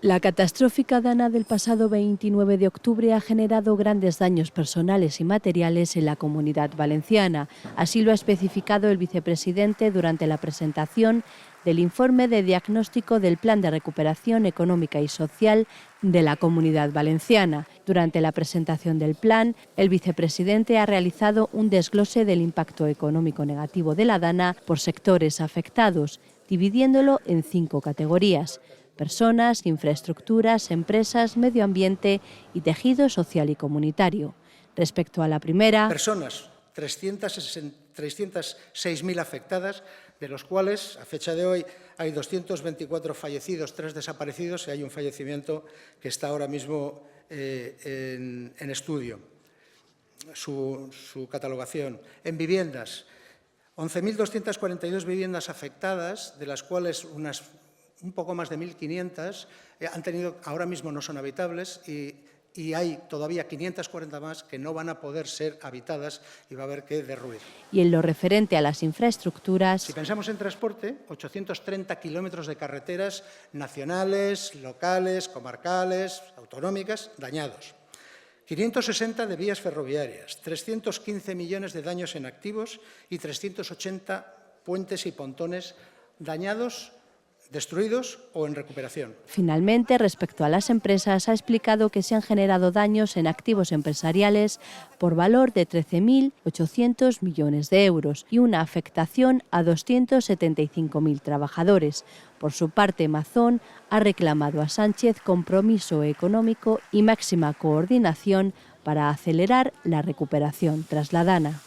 La catastrófica dana del pasado 29 de octubre ha generado grandes daños personales y materiales en la Comunidad Valenciana. Así lo ha especificado el vicepresidente durante la presentación del informe de diagnóstico del Plan de Recuperación Económica y Social de la Comunidad Valenciana. Durante la presentación del plan, el vicepresidente ha realizado un desglose del impacto económico negativo de la dana por sectores afectados, dividiéndolo en 5 categorías: personas, infraestructuras, empresas, medio ambiente y tejido social y comunitario. Respecto a la primera... Personas, 306.000 afectadas, de los cuales, a fecha de hoy, hay 224 fallecidos, 3 desaparecidos y hay un fallecimiento que está ahora mismo en estudio, su catalogación. En viviendas, 11.242 viviendas afectadas, de las cuales un poco más de 1.500 ahora mismo no son habitables y hay todavía 540 más que no van a poder ser habitadas y va a haber que derruir. Y en lo referente a las infraestructuras... Si pensamos en transporte, 830 kilómetros de carreteras nacionales, locales, comarcales, autonómicas, dañados. 560 de vías ferroviarias, 315 millones de daños en activos y 380 puentes y pontones dañados, destruidos o en recuperación. Finalmente, respecto a las empresas, ha explicado que se han generado daños en activos empresariales por valor de 13.800 millones de euros y una afectación a 275.000 trabajadores. Por su parte, Mazón ha reclamado a Sánchez compromiso económico y máxima coordinación para acelerar la recuperación tras la dana.